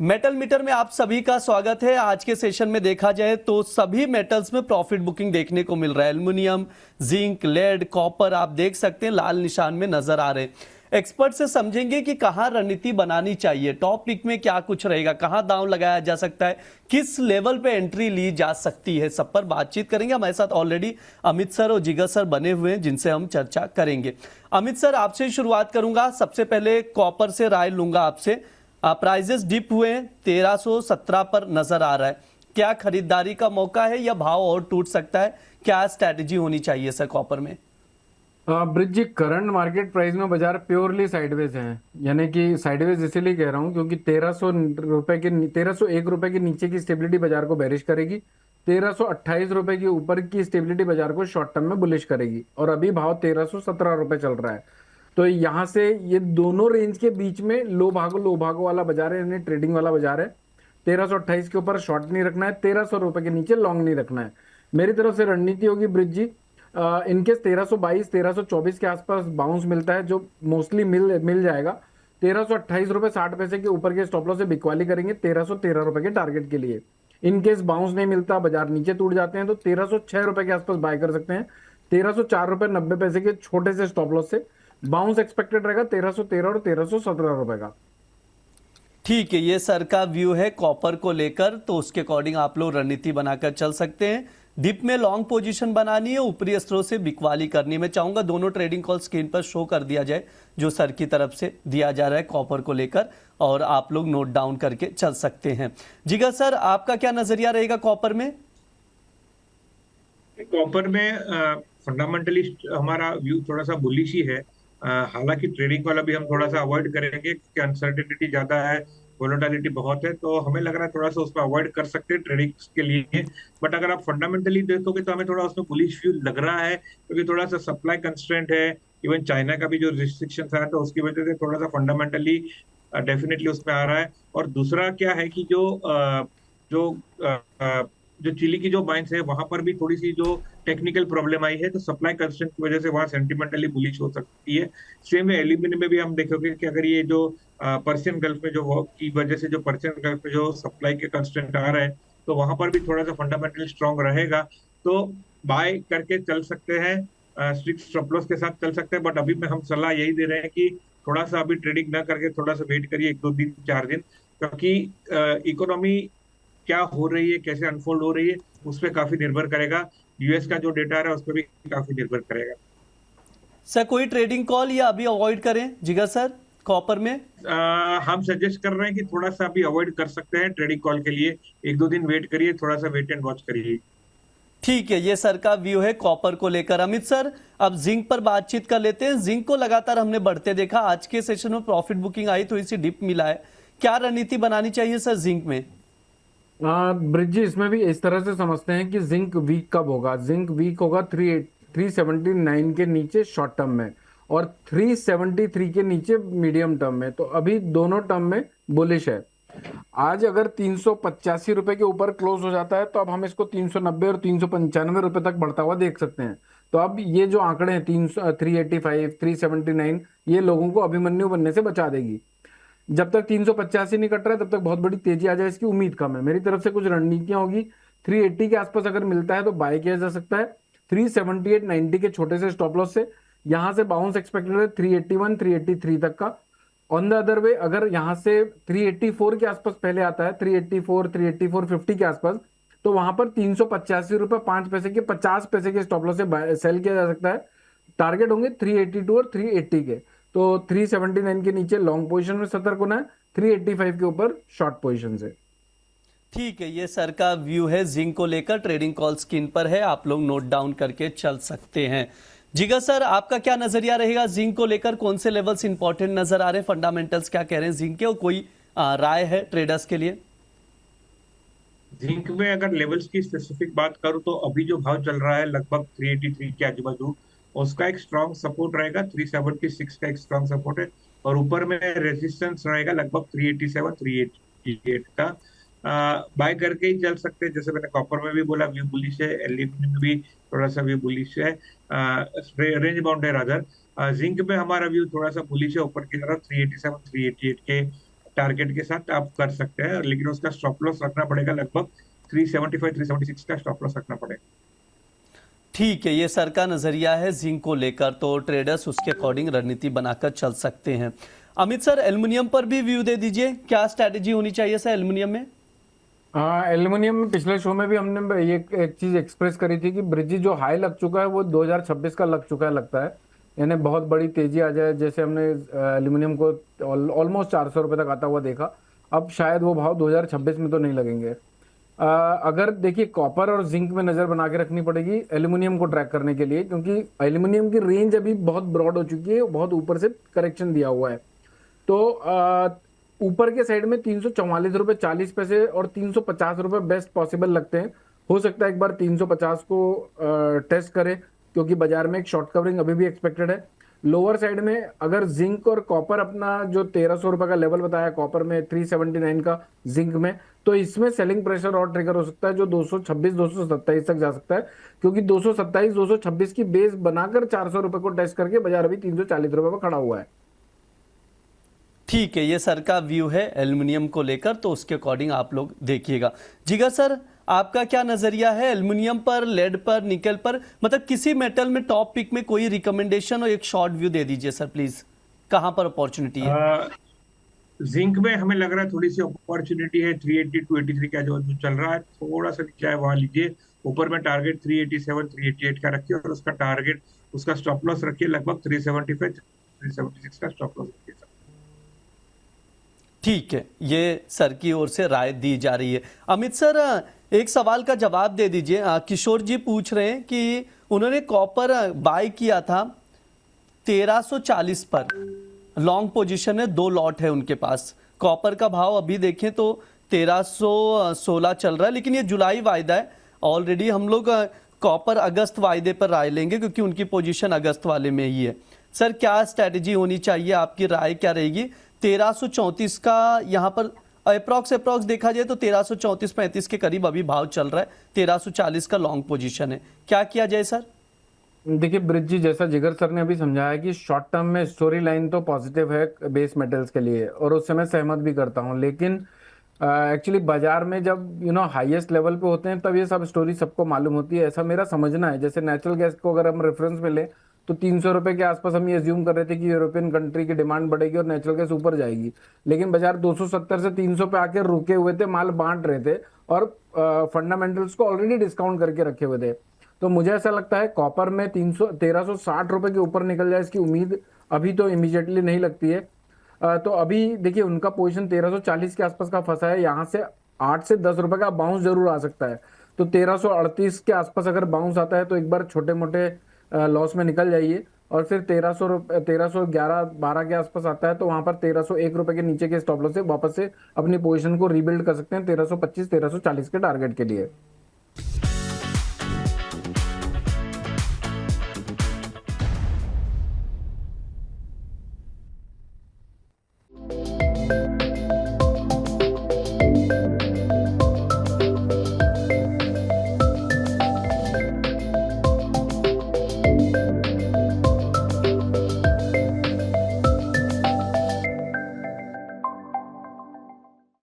Metal metre में आप सभी का स्वागत है। आज के सेशन में देखा जाए तो सभी मेटल्स में प्रॉफिट बुकिंग देखने को मिल रहा है। एल्युमिनियम, जिंक, लेड, कॉपर आप देख सकते हैं लाल निशान में नजर आ रहे हैं। एक्सपर्ट से समझेंगे कि कहां रणनीति बनानी चाहिए, टॉप पिक में क्या कुछ रहेगा, कहां दांव लगाया जा सकता है, किस लेवल पे एंट्री ली जा सकती है, सब पर बातचीत करेंगे। हमारे साथ ऑलरेडी अमित सर और जिगर सर बने हुए हैं जिनसे हम चर्चा करेंगे। अमित सर, आपसे शुरुआत करूंगा। सबसे पहले कॉपर से राय लूंगा आपसे। प्राइजेस डिप हुए हैं, 1317 पर नजर आ रहा है। क्या खरीदारी का मौका है या भाव और टूट सकता है? क्या स्ट्रैटेजी होनी चाहिए सर कॉपर में? ब्रिज जी, करंट मार्केट प्राइस में बाजार प्योरली साइडवेज है। यानी कि साइडवेज इसलिए कह रहा हूं क्योंकि 1301 रुपए के नीचे की स्टेबिलिटी बाजार को बेरिश करेगी। 1328 रुपए के ऊपर की स्टेबिलिटी बाजार को शॉर्ट टर्म में बुलिश करेगी। और अभी भाव 1317 रुपए चल रहा है। तो यहाँ से ये दोनों रेंज के बीच में लो भागो वाला बाजार है, यानी ट्रेडिंग वाला बाजार है। 1328 के ऊपर शॉर्ट नहीं रखना है, 1300 रुपए के नीचे लॉन्ग नहीं रखना है। मेरी तरफ से रणनीति होगी ब्रिज जी, इनकेस 1322 1324 के आसपास बाउंस मिलता है, जो मोस्टली मिल जाएगा। 1328 रुपए 60 पैसे के ऊपर के स्टॉप लॉस से बिकवाली करेंगे 1313 रुपए के टारगेट के लिए। इनकेस बाउंस नहीं मिलता, बाजार नीचे टूट जाते हैं, तो 1306 रुपए के आसपास बाय कर सकते हैं। 1304 रुपए 90 पैसे के छोटे से स्टॉप लॉस से बाउंस एक्सपेक्टेड रहेगा 1313 और 1317 रुपए का। ठीक है, ये सर का व्यू है कॉपर को लेकर, तो उसके अकॉर्डिंग आप लोग रणनीति बनाकर चल सकते हैं। डिप में लॉन्ग पोजीशन बनानी है, ऊपरी स्तरों से बिकवाली करनी है। मैं चाहूंगा दोनों ट्रेडिंग कॉल स्क्रीन पर शो कर दिया जाए जो सर की तरफ से दिया जा रहा है कॉपर को लेकर, और आप लोग नोट डाउन करके चल सकते हैं। जिगर सर, आपका क्या नजरिया रहेगा कॉपर में? कॉपर में फंडामेंटलिस्ट हमारा व्यू थोड़ा सा बुलिश ही है। हालांकि ट्रेडिंग वाला भी हम थोड़ा सा अवॉइड करेंगे क्योंकि अनसर्टेनिटी ज्यादा है, वोलेटिलिटी बहुत है, तो हमें लग रहा है थोड़ा सा उसमें अवॉइड कर सकते हैं ट्रेडिंग के लिए। बट अगर आप फंडामेंटली देखोगे तो हमें थोड़ा उसमें बुलिश व्यू लग रहा है क्योंकि थोड़ा सा सप्लाई कंस्ट्रेंट है। इवन चाइना का भी जो रिस्ट्रिक्शन है तो उसकी वजह से थोड़ा सा फंडामेंटली डेफिनेटली उसमें आ रहा है। और दूसरा क्या है कि जो जो चिली की जो माइंस है वहां पर भी थोड़ी सी जो टेक्निकल प्रॉब्लम आई है, तो सप्लाई कंस्ट्रेंट की वजह से वहां सेंटिमेंटली बुलिश हो सकती है। सेम है एल्यूमिनियम में भी हम देखोगे कि अगर ये जो पर्शियन गल्फ में जो की वजह से जो पर्शियन गल्फ में जो सप्लाई के कंस्ट्रेंट आ रहे हैं, तो वहां पर भी थोड़ा सा फंडामेंटली स्ट्रांग रहेगा। तो बाय करके चल सकते हैं, स्ट्रिक्ट स्टॉप लॉस के साथ चल सकते हैं। बट अभी में हम सलाह यही दे रहे हैं कि थोड़ा सा अभी ट्रेडिंग ना करके थोड़ा सा वेट करिए, 1-2 दिन 4 दिन, क्योंकि इकोनॉमी क्या हो रही है, कैसे अनफोल्ड हो रही है, उस पर काफी निर्भर करेगा। यूएस का जो डेटा आ रहा है उस पर भी काफी निर्भर करेगा। सर, कोई ट्रेडिंग कॉल या अभी अवॉइड करें जिगर सर कॉपर में? हम सजेस्ट कर रहे हैं कि थोड़ा सा अभी अवॉइड कर सकते हैं ट्रेडिंग कॉल के लिए। 1-2 दिन वेट करिए, थोड़ा सा वेट एंड वॉच करिए। ठीक है, ये सर का व्यू है कॉपर को लेकर। अमित सर, अब जिंक पर बातचीत कर लेते हैं। जिंक को लगातार हमने बढ़ते देखा, आज के सेशन में प्रॉफिट बुकिंग आई, थोड़ी सी डिप मिला है। क्या रणनीति बनानी चाहिए सर जिंक में? ब्रिज जी, इसमें भी इस तरह से समझते हैं कि जिंक वीक कब होगा। जिंक वीक होगा 379 के नीचे शॉर्ट टर्म में, और 373 के नीचे मीडियम टर्म में। तो अभी दोनों टर्म में बुलिश है। आज अगर 385 रुपए के ऊपर क्लोज हो जाता है तो अब हम इसको 390 और 395 रुपए तक बढ़ता हुआ देख सकते हैं। तो अब ये जो आंकड़े हैं 385 379, ये लोगों को अभिमन्यु बनने से बचा देगी। जब तक 385 नहीं कट रहा है तब तक बहुत बड़ी तेजी आ जाए इसकी उम्मीद कम है। मेरी तरफ से कुछ रणनीतियां होगी। 380 के आसपास अगर मिलता है तो बाय किया जा सकता है। 378-90 के छोटे से स्टॉप लॉस से यहां से बाउंस एक्सपेक्टेड है 381 383 तक का। ऑन द अदर वे, अगर यहां से 384 के आसपास पहले आता है, 384 384.50 के आसपास, तो वहां पर 385 रुपए 5 पैसे के 50 पैसे के स्टॉप लॉस से सेल किया जा सकता है। टारगेट होंगे 382 और 380 के। तो 379 के नीचे लॉन्ग पोजीशन में सतर्क होना है, 385 के ऊपर शॉर्ट पोजीशन से। ठीक है, ये सर का व्यू है जिंक को लेकर। ट्रेडिंग कॉल स्क्रीन पर है, आप लोग नोट डाउन करके चल सकते हैं। जिगर सर, आपका क्या नजरिया रहेगा जिंक को लेकर? कौन से लेवल्स इंपॉर्टेंट नजर आ रहे हैं? फंडामेंटल्स क्या कह रहे हैं जिंक के, और कोई राय है ट्रेडर्स के लिए? जिंक में अगर लेवल्स की स्पेसिफिक बात करूं तो अभी जो भाव चल रहा है लगभग 383 के आजू बाजू, उसका एक स्ट्रॉन्ग सपोर्ट रहेगा। 376 का एक स्ट्रॉन्ग सपोर्ट है, और ऊपर में रेजिस्टेंस रहेगा लगभग 387 388 का। बाय करके ही चल सकते हैं। जैसे मैंने कॉपर में भी बोला व्यू बुलिश है, एल्यूमिनियम में भी थोड़ा सा व्यू बुलिश है, रेंज बाउंड है रादर। जिंक में हमारा व्यू थोड़ा सा बुलिश है ऊपर की तरफ 387 388 के टारगेट के साथ आप कर सकते हैं, लेकिन उसका स्टॉप लॉस रखना पड़ेगा लगभग 375 376 का स्टॉप लॉस रखना पड़ेगा। ठीक है, ये सर का नजरिया है जिंक को लेकर, तो ट्रेडर्स उसके अकॉर्डिंग रणनीति बनाकर चल सकते हैं। अमित सर, एल्युमिनियम पर भी व्यू दे दीजिए, क्या स्ट्रैटेजी होनी चाहिए सर एल्युमिनियम में? हाँ, एल्युमिनियम में पिछले शो में भी हमने ये एक चीज एक्सप्रेस करी थी कि ब्रिज जो हाई लग चुका है वो 2026 का लग चुका है लगता है, यानी बहुत बड़ी तेजी आ जाए, जैसे हमने एल्युमिनियम को ऑलमोस्ट 400 रुपये तक आता हुआ देखा। अब शायद वो भाव 2026 में तो नहीं लगेंगे। अगर देखिए, कॉपर और जिंक में नजर बना के रखनी पड़ेगी एल्युमिनियम को ट्रैक करने के लिए, क्योंकि एल्युमिनियम की रेंज अभी बहुत ब्रॉड हो चुकी है, बहुत ऊपर से करेक्शन दिया हुआ है। तो ऊपर के साइड में 344 रुपये 40 पैसे और 350 रुपये बेस्ट पॉसिबल लगते हैं। हो सकता है एक बार 350 को टेस्ट करे, क्योंकि बाजार में एक शॉर्ट कवरिंग अभी भी एक्सपेक्टेड है। लोअर साइड में अगर जिंक और कॉपर अपना जो 1300 रुपये का लेवल बताया, कॉपर में 379 का, जिंक में, तो इसमें सेलिंग प्रेशर और ट्रिगर हो सकता है जो 226 227 तक जा सकता है, क्योंकि 227 226 की बेस बनाकर 400 रुपये को टेस्ट करके बाजार अभी 340 रुपये पर खड़ा हुआ है। ठीक है, ये सर का व्यू है एल्युमिनियम को लेकर, तो उसके अकॉर्डिंग आप लोग देखिएगा। जिगर सर, आपका क्या नजरिया है एल्युमिनियम पर, लेड पर, निकल पर, मतलब किसी मेटल में टॉप पिक में कोई रिकमेंडेशन और एक शॉर्ट व्यू दे दीजिए सर प्लीज, कहां पर अपॉर्चुनिटी है? जिंक में हमें लग रहा है थोड़ी सी अपॉर्चुनिटी है, 380 283 का जो चल रहा है, थोड़ा सा नीचे है वहां लीजिए। ऊपर में टारगेट 387 388 का रखिए, और उसका टारगेट, उसका स्टॉप लॉस रखिए लगभग 375 376 का स्टॉप लॉस रखिए। ठीक है, ये सर की ओर से राय दी जा रही है। अमित सर, एक सवाल का जवाब दे दीजिए। किशोर जी पूछ रहे हैं कि उन्होंने कॉपर बाय किया था 1340 पर, लॉन्ग पोजीशन है, 2 लॉट है उनके पास। कॉपर का भाव अभी देखें तो 1316 चल रहा है, लेकिन ये जुलाई वायदा है। ऑलरेडी हम लोग कॉपर अगस्त वायदे पर राय लेंगे, क्योंकि उनकी पोजीशन अगस्त वाले में ही है। सर, क्या स्ट्रैटेजी होनी चाहिए, आपकी राय क्या रहेगी? 1334 का यहाँ पर अप्रॉक्स देखा जाए तो 1334-35 के करीब अभी भाव चल रहा है, 1340 का लॉन्ग पोजीशन है, क्या किया जाए सर? देखिए ब्रिज जी, जैसा जिगर सर ने अभी समझाया कि शॉर्ट टर्म में स्टोरी लाइन तो पॉजिटिव है बेस मेटल्स के लिए, और उससे मैं सहमत भी करता हूं, लेकिन एक्चुअली बाजार में जब हाईएस्ट लेवल पे होते हैं तब ये सब स्टोरी सबको मालूम होती है, ऐसा मेरा समझना है। जैसे नेचुरल गैस को अगर हम रेफरेंस में लें तो 300 रुपये के आसपास हम ये अज्यूम कर रहे थे कि यूरोपियन कंट्री की डिमांड बढ़ेगी और नेचुरल गैस ऊपर जाएगी, लेकिन बाजार 270 से 300 पे आके रुके हुए थे, माल बांट रहे थे, और फंडामेंटल्स को ऑलरेडी डिस्काउंट करके रखे हुए थे। तो मुझे ऐसा लगता है कॉपर में 1360 रुपए के ऊपर निकल जाए इसकी उम्मीद अभी तो इमीडिएटली नहीं लगती है। तो अभी देखिए उनका पोजीशन 1340 के आसपास का फंसा है, यहाँ से 8 से 10 रुपए का बाउंस जरूर आ सकता है। तो 1338 के आसपास अगर बाउंस आता है तो एक बार छोटे मोटे लॉस में निकल जाइए, और फिर 1311-12 के आसपास आता है तो वहां पर 1301 रुपए के नीचे के स्टॉप लॉस से वापस से अपनी पोजीशन को रीबिल्ड कर सकते हैं 1325 1340 के टारगेट के लिए।